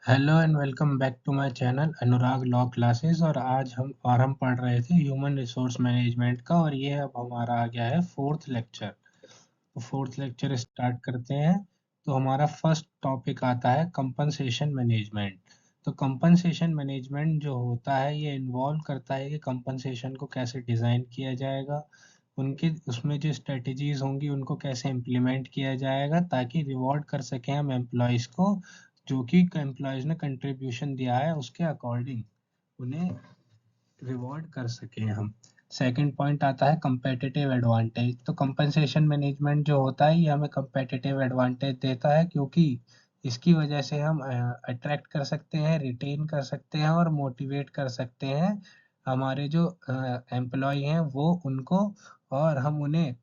Hello and welcome back to my channel Anurag law classes. और आज हम पढ़ रहे थे ह्यूमन रिसोर्स मैनेजमेंट का, और ये अब हमारा आ गया है फोर्थ लेक्चर। तो फोर्थ लेक्चर स्टार्ट करते हैं। तो हमारा फर्स्ट टॉपिक आता है कंपनसेशन मैनेजमेंट। तो कंपनसेशन मैनेजमेंट जो होता है ये इन्वॉल्व करता है कि कंपनसेशन को कैसे डिज़ाइन किया जाएगा, उनके उसमें जो स्ट्रेटजीज होंगी उनको कैसे इम्प्लीमेंट किया जाएगा ताकि रिवॉर्ड कर सकें हम एम्प्लॉयज़ को, जो कि एम्प्लॉयज़ ने कंट्रीब्यूशन दिया है उसके अकॉर्डिंग उन्हें रिवॉर्ड कर सकें हम। सेकंड पॉइंट आता है कंपेटिटिव एडवांटेज। तो कंपनसेशन मैनेजमेंट जो होता है ये हमें कंपेटिटिव एडवांटेज देता है, क्योंकि इसकी वजह से हम अट्रैक्ट कर सकते हैं, रिटेन कर सकते हैं और मोटिवेट कर सकते हैं हमारे जो एम्प्लॉय हैं वो उनको, और हम उन्हें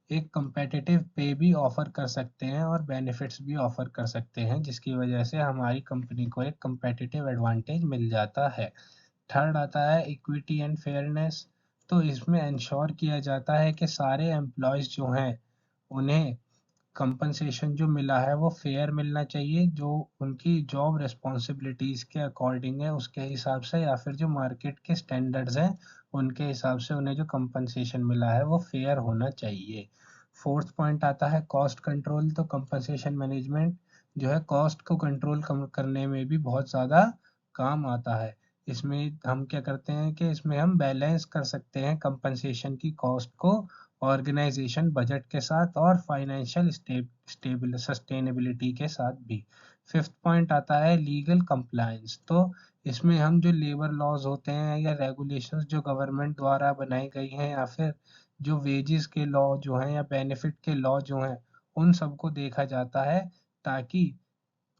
एक कंपेटिटिव पे भी ऑफर कर सकते हैं और बेनिफिट्स भी ऑफर कर सकते हैं, जिसकी वजह से हमारी कंपनी को एक कंपेटिटिव एडवांटेज मिल जाता है। थर्ड आता है इक्विटी एंड फेयरनेस। तो इसमें इंश्योर किया जाता है कि सारे एम्प्लॉयज़ जो हैं उन्हें कंपनसेशन जो मिला है वो फेयर मिलना चाहिए, जो उनकी जॉब रिस्पॉन्सिबिलिटीज़ के अकॉर्डिंग है उसके हिसाब से, या फिर जो मार्केट के स्टैंडर्ड्स हैं उनके हिसाब से उन्हें जो कंपनसेशन मिला है वो फेयर होना चाहिए। फोर्थ पॉइंट आता है कॉस्ट कंट्रोल। तो कंपनसेशन मैनेजमेंट जो है कॉस्ट को कंट्रोल करने में भी बहुत ज़्यादा काम आता है। इसमें हम क्या करते हैं कि इसमें हम बैलेंस कर सकते हैं कंपनसेशन की कॉस्ट को ऑर्गेनाइजेशन बजट के साथ और फाइनेंशियल स्टेबल सस्टेनेबिलिटी के साथ भी। फिफ्थ पॉइंट आता है लीगल कंप्लायंस। तो इसमें हम जो लेबर लॉज होते हैं या रेगुलेशंस जो गवर्नमेंट द्वारा बनाई गई हैं, या फिर जो वेजेस के लॉ जो हैं या बेनिफिट के लॉ जो हैं, उन सबको देखा जाता है ताकि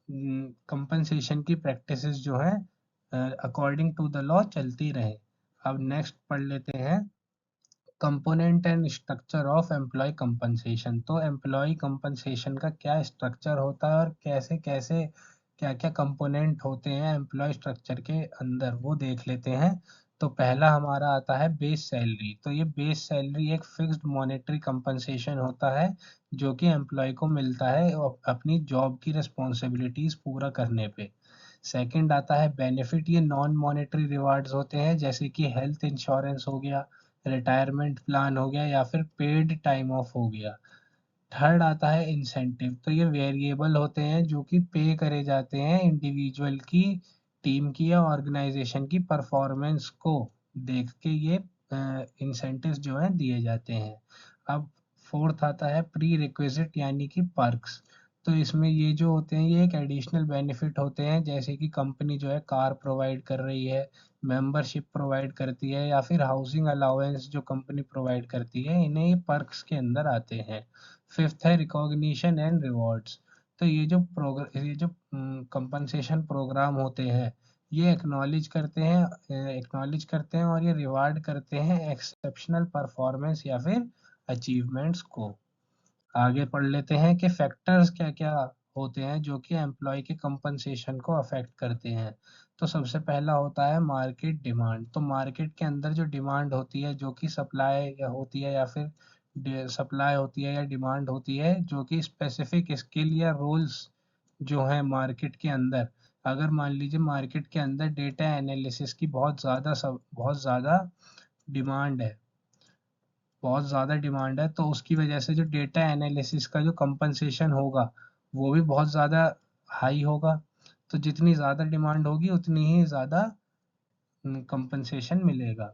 कंपनसेशन की प्रैक्टिसेस जो हैं अकॉर्डिंग टू द लॉ चलती रहे। अब नेक्स्ट पढ़ लेते हैं component and structure of employee compensation. तो एम्प्लॉय कंपनसेशन का क्या स्ट्रक्चर होता है और कैसे कैसे क्या क्या कंपोनेंट होते हैं एम्प्लॉय स्ट्रक्चर के अंदर, वो देख लेते हैं। तो पहला हमारा आता है बेस सैलरी। तो ये बेस सैलरी एक फिक्स्ड मॉनेटरी कंपनसेशन होता है जो कि एम्प्लॉय को मिलता है अपनी जॉब की रिस्पॉन्सिबिलिटीज पूरा करने पे। सेकंड आता है बेनिफिट। ये नॉन मॉनेटरी रिवार्ड्स होते हैं, जैसे कि हेल्थ इंश्योरेंस हो गया, रिटायरमेंट प्लान हो गया, या फिर पेड टाइम ऑफ हो गया। थर्ड आता है इंसेंटिव। तो ये वेरिएबल होते हैं जो कि पे करे जाते हैं इंडिविजुअल की, टीम की या ऑर्गेनाइजेशन की परफॉर्मेंस को देख के ये इंसेंटिव्स जो हैं दिए जाते हैं। अब फोर्थ आता है प्री रिक्विजिट यानी कि पर्क्स। तो इसमें ये जो होते हैं ये एक एडिशनल बेनिफिट होते हैं, जैसे कि कंपनी जो है कार प्रोवाइड कर रही है, मेंबरशिप प्रोवाइड करती है, या फिर हाउसिंग अलाउंस जो कंपनी प्रोवाइड करती है, इन्हें ये पर्क्स के अंदर आते हैं। फिफ्थ है रिकॉग्निशन एंड रिवॉर्ड्स। तो ये जो कंपनसेशन प्रोग्राम होते हैं ये एक्नॉलेज करते हैं और ये रिवार्ड करते हैं एक्सेप्शनल परफॉर्मेंस या फिर अचीवमेंट्स को। आगे पढ़ लेते हैं कि फैक्टर्स क्या क्या होते हैं जो कि एम्प्लॉय के कंपनसेशन को अफेक्ट करते हैं। तो सबसे पहला होता है मार्केट डिमांड। तो मार्केट के अंदर जो डिमांड होती है, जो कि सप्लाई या होती है, या फिर सप्लाई होती है या डिमांड होती है जो कि स्पेसिफिक स्किल या रोल्स जो है मार्केट के अंदर। अगर मान लीजिए मार्केट के अंदर डेटा एनालिसिस की बहुत ज़्यादा डिमांड है, बहुत ज़्यादा डिमांड है, तो उसकी वजह से जो डेटा एनालिसिस का जो कंपनसेशन होगा वो भी बहुत ज़्यादा हाई होगा। तो जितनी ज़्यादा डिमांड होगी उतनी ही ज़्यादा कंपनसेशन मिलेगा।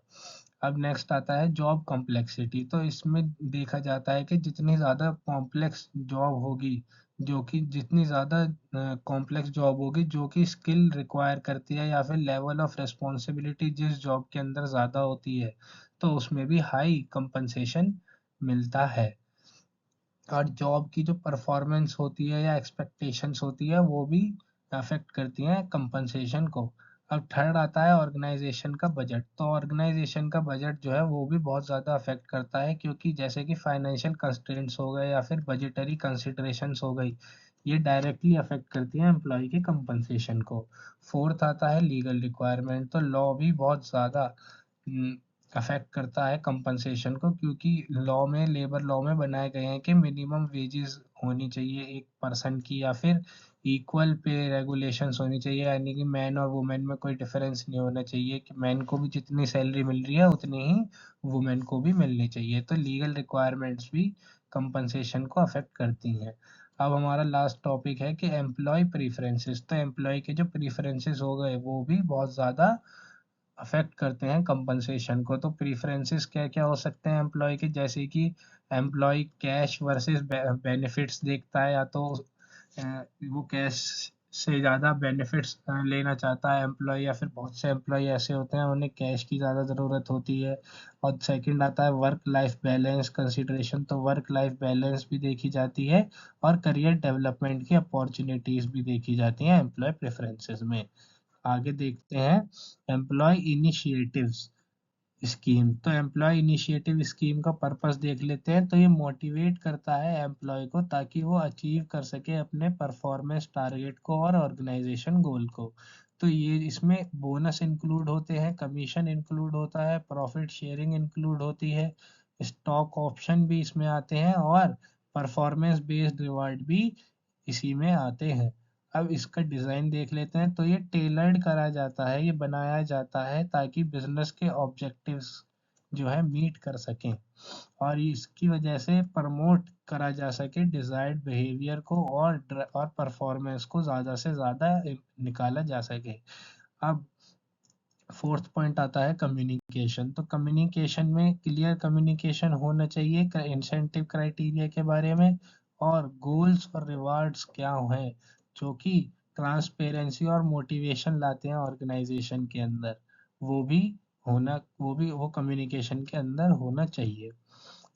अब नेक्स्ट आता है जॉब कॉम्प्लेक्सिटी। तो इसमें देखा जाता है कि जितनी ज़्यादा कॉम्प्लेक्स जॉब होगी, जो कि जितनी ज़्यादा कॉम्प्लेक्स जॉब होगी जो कि स्किल रिक्वायर करती है, या फिर लेवल ऑफ रिस्पॉन्सिबिलिटी जिस जॉब के अंदर ज़्यादा होती है, तो उसमें भी हाई कंपनसेशन मिलता है। और जॉब की जो परफॉर्मेंस होती है या एक्सपेक्टेशंस होती है वो भी अफेक्ट करती हैं कंपनसेशन को। अब थर्ड आता है ऑर्गेनाइजेशन का बजट। तो ऑर्गेनाइजेशन का बजट जो है वो भी बहुत ज़्यादा अफेक्ट करता है, क्योंकि जैसे कि फाइनेंशियल कंस्ट्रेंट्स हो गए या फिर बजटरी कंसिडरेशंस हो गई, ये डायरेक्टली अफेक्ट करती हैं एम्प्लॉय के कंपनसेशन को। फोर्थ आता है लीगल रिक्वायरमेंट। तो लॉ भी बहुत ज़्यादा अफेक्ट करता है कंपनसेशन को, क्योंकि लेबर लॉ में बनाए गए हैं कि मिनिमम वेजेस होनी चाहिए एक पर्सन की, या फिर इक्वल पे रेगुलेशंस होनी चाहिए, यानी कि मैन और वुमेन में कोई डिफरेंस नहीं होना चाहिए कि मैन को भी जितनी सैलरी मिल रही है उतनी ही वुमेन को भी मिलनी चाहिए। तो लीगल रिक्वायरमेंट्स भी कंपनसेशन को अफेक्ट करती हैं। अब हमारा लास्ट टॉपिक है कि एम्प्लॉय प्रीफरेंसेस। तो एम्प्लॉय के जो प्रीफरेंसेस हो गए वो भी बहुत ज़्यादा अफेक्ट करते हैं कंपनसेशन को। तो प्रीफरेंसेस क्या क्या हो सकते हैं एम्प्लॉय के, जैसे कि एम्प्लॉय कैश वर्सेस बेनिफिट्स देखता है, या तो वो कैश से ज़्यादा बेनिफिट्स लेना चाहता है एम्प्लॉय, या फिर बहुत से एम्प्लॉय ऐसे होते हैं उन्हें कैश की ज़्यादा ज़रूरत होती है। और सेकंड आता है वर्क लाइफ बैलेंस कंसिडरेशन। तो वर्क लाइफ बैलेंस भी देखी जाती है और करियर डेवलपमेंट की अपॉर्चुनिटीज़ भी देखी जाती हैं एम्प्लॉय प्रेफरेंसेस में। आगे देखते हैं एम्प्लॉय इनिशिएटिव्स स्कीम। तो एम्प्लॉय इनिशिएटिव स्कीम का पर्पस देख लेते हैं। तो ये मोटिवेट करता है एम्प्लॉय को ताकि वो अचीव कर सके अपने परफॉर्मेंस टारगेट को और ऑर्गेनाइजेशन गोल को। तो ये इसमें बोनस इंक्लूड होते हैं, कमीशन इंक्लूड होता है, प्रॉफिट शेयरिंग इंक्लूड होती है, स्टॉक ऑप्शन भी इसमें आते हैं और परफॉर्मेंस बेस्ड रिवार्ड भी इसी में आते हैं। अब इसका डिज़ाइन देख लेते हैं। तो ये टेलर्ड करा जाता है, ये बनाया जाता है ताकि बिजनेस के ऑब्जेक्टिव्स जो है मीट कर सकें और इसकी वजह से प्रमोट करा जा सके डिजायर्ड बिहेवियर को और परफॉर्मेंस को ज़्यादा से ज़्यादा निकाला जा सके। अब फोर्थ पॉइंट आता है कम्युनिकेशन। तो कम्युनिकेशन में क्लियर कम्युनिकेशन होना चाहिए इंसेंटिव क्राइटेरिया के बारे में, और गोल्स और रिवार्ड्स क्या हैं जो कि ट्रांसपेरेंसी और मोटिवेशन लाते हैं ऑर्गेनाइजेशन के अंदर, वो भी वो कम्युनिकेशन के अंदर होना चाहिए।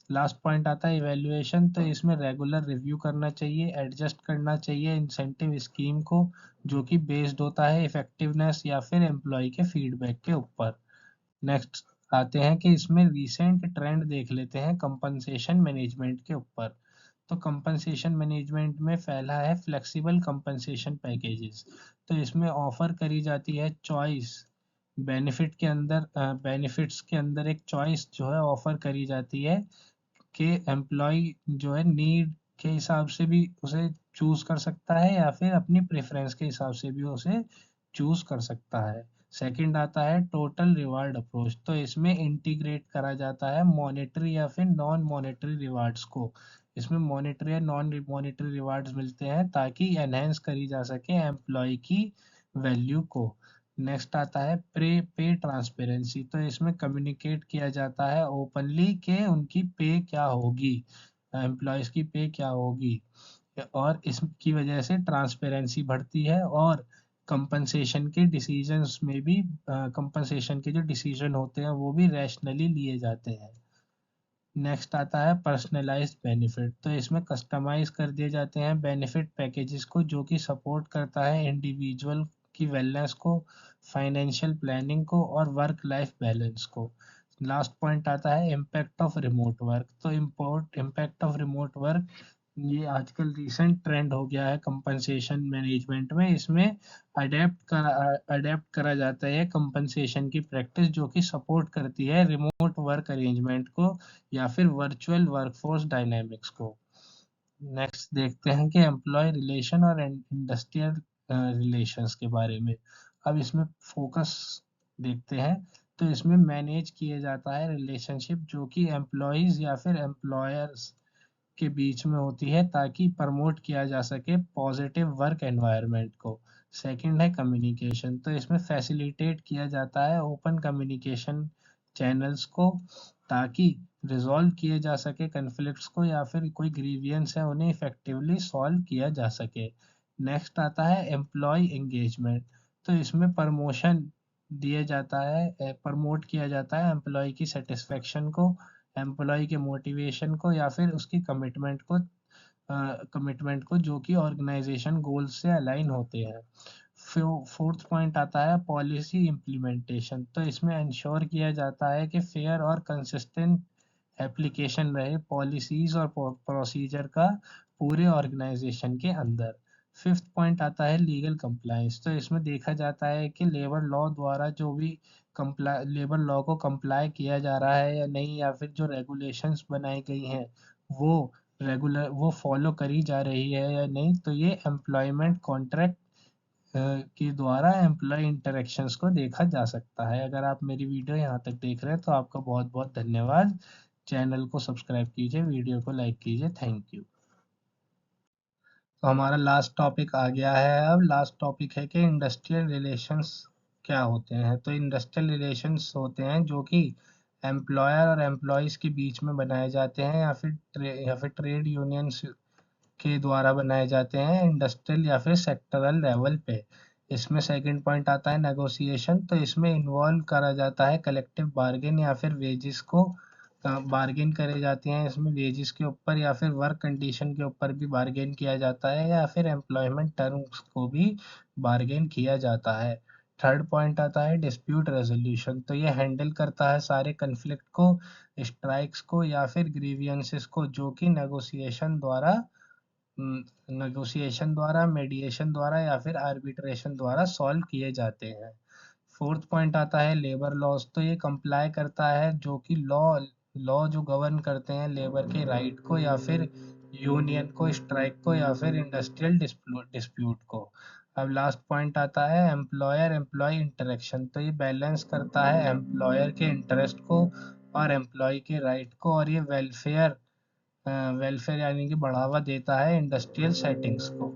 लास्ट पॉइंट आता है इवैल्यूएशन। तो इसमें रेगुलर रिव्यू करना चाहिए, एडजस्ट करना चाहिए इंसेंटिव स्कीम को, जो कि बेस्ड होता है इफेक्टिवनेस या फिर एम्प्लॉय के फीडबैक के ऊपर। नेक्स्ट आते हैं कि इसमें रिसेंट ट्रेंड देख लेते हैं कंपनसेशन मैनेजमेंट के ऊपर। तो कंपनसेशन मैनेजमेंट में फैला है फ्लेक्सिबल कंपनसेशन पैकेजेस। तो इसमें ऑफर करी जाती है चॉइस, बेनिफिट्स के अंदर एक चॉइस जो है ऑफर करी जाती है कि एम्प्लॉय जो है नीड के हिसाब से भी उसे चूज कर सकता है या फिर अपनी प्रेफरेंस के हिसाब से भी उसे चूज कर सकता है। सेकंड आता है टोटल रिवार्ड अप्रोच। तो इसमें इंटीग्रेट करा जाता है मॉनेटरी या फिर नॉन मॉनेटरी रिवार्ड्स को। इसमें मॉनेटरी या नॉन मॉनेटरी रिवार्ड्स मिलते हैं ताकि एनहेंस करी जा सके एम्प्लॉय की वैल्यू को। नेक्स्ट आता है प्रे पे ट्रांसपेरेंसी। तो इसमें कम्युनिकेट किया जाता है ओपनली कि उनकी पे क्या होगी, एम्प्लॉयज की पे क्या होगी, और इसकी वजह से ट्रांसपेरेंसी बढ़ती है और कंपनसेशन के डिसीजंस में भी कंपनसेशन के जो डिसीजन होते हैं वो भी रैशनली लिए जाते हैं। नेक्स्ट आता है पर्सनलाइज्ड बेनिफिट। तो इसमें कस्टमाइज कर दिए जाते हैं बेनिफिट पैकेजेस को जो कि सपोर्ट करता है इंडिविजुअल की वेलनेस को, फाइनेंशियल प्लानिंग को और वर्क लाइफ बैलेंस को। लास्ट पॉइंट आता है इम्पैक्ट ऑफ रिमोट वर्क। तो इम्पैक्ट ऑफ रिमोट वर्क ये आजकल रिसेंट ट्रेंड हो गया है कंपनसेशन मैनेजमेंट में। इसमें अडेप्ट करा जाता है कंपनसेशन की प्रैक्टिस जो कि सपोर्ट करती है रिमोट वर्क अरेंजमेंट को या फिर वर्चुअल वर्कफोर्स डायनेमिक्स को। नेक्स्ट देखते हैं कि एम्प्लॉय रिलेशन और इंडस्ट्रियल रिलेशंस के बारे में। अब इसमें फोकस देखते हैं। तो इसमें मैनेज किया जाता है रिलेशनशिप जो कि एम्प्लॉयज या फिर एम्प्लॉयर्स के बीच में होती है ताकि प्रमोट किया जा सके पॉजिटिव वर्क एनवायरनमेंट को। सेकंड है कम्युनिकेशन। तो इसमें फैसिलिटेट किया जाता है ओपन कम्युनिकेशन चैनल्स को ताकि रिजॉल्व किए जा सके कन्फ्लिक्ट्स को या फिर कोई ग्रीवियंस है उन्हें इफेक्टिवली सॉल्व किया जा सके। नेक्स्ट आता है एम्प्लॉय एंगेजमेंट। तो इसमें प्रमोशन दिया जाता है, प्रमोट किया जाता है एम्प्लॉय की सेटिस्फेक्शन को, एम्प्लॉय के मोटिवेशन को या फिर उसकी कमिटमेंट को जो कि ऑर्गेनाइजेशन गोल से अलाइन होते हैं। फोर्थ पॉइंट आता है पॉलिसी इम्प्लीमेंटेशन। तो इसमें इंश्योर किया जाता है कि फेयर और कंसिस्टेंट एप्लीकेशन रहे पॉलिसीज और प्रोसीजर का पूरे ऑर्गेनाइजेशन के अंदर। फिफ्थ पॉइंट आता है लीगल कंप्लायंस। तो इसमें देखा जाता है कि लेबर लॉ द्वारा जो भी लेबर लॉ को कंप्लाई किया जा रहा है या नहीं, या फिर जो रेगुलेशंस बनाई गई हैं वो रेगुलर वो फॉलो करी जा रही है या नहीं, तो ये एम्प्लॉयमेंट कॉन्ट्रैक्ट के द्वारा एम्प्लॉय इंटरेक्शंस को देखा जा सकता है। अगर आप मेरी वीडियो यहाँ तक देख रहे हैं तो आपका बहुत बहुत धन्यवाद। चैनल को सब्सक्राइब कीजिए, वीडियो को लाइक कीजिए। Thank you. तो हमारा लास्ट टॉपिक आ गया है। अब लास्ट टॉपिक है कि इंडस्ट्रियल रिलेशंस क्या होते हैं। तो इंडस्ट्रियल रिलेशंस होते हैं जो कि एम्प्लॉयर और एम्प्लॉयज़ के बीच में बनाए जाते हैं या फिर ट्रेड यूनियंस के द्वारा बनाए जाते हैं इंडस्ट्रियल या फिर सेक्टरल लेवल पे। इसमें सेकंड पॉइंट आता है नेगोशिएशन। तो इसमें इन्वॉल्व करा जाता है कलेक्टिव बार्गेन या फिर वेजेस को बार्गेन करे जाते हैं। इसमें वेजेस के ऊपर या फिर वर्क कंडीशन के ऊपर भी बार्गेन किया जाता है या फिर एम्प्लॉयमेंट टर्म्स को भी बार्गेन किया जाता है। थर्ड पॉइंट आता है डिस्प्यूट रेजोल्यूशन। तो ये हैंडल करता है सारे कन्फ्लिक्ट को, स्ट्राइक्स को या फिर ग्रीवियंसेस को, जो कि नेगोशिएशन द्वारा, मीडिएशन द्वारा या फिर आर्बिट्रेशन द्वारा सॉल्व किए जाते हैं। फोर्थ पॉइंट आता है लेबर लॉज। तो ये कंप्लाई करता है जो कि लॉ लॉ जो गवर्न करते हैं लेबर के राइट को या फिर यूनियन को, स्ट्राइक को या फिर इंडस्ट्रियल डिस्प्यूट को। अब लास्ट पॉइंट आता है एम्प्लॉयर एम्प्लॉय इंटरेक्शन। तो ये बैलेंस करता है एम्प्लॉयर के इंटरेस्ट को और एम्प्लॉय के राइट को, और ये वेलफेयर यानी कि बढ़ावा देता है इंडस्ट्रियल सेटिंग्स को।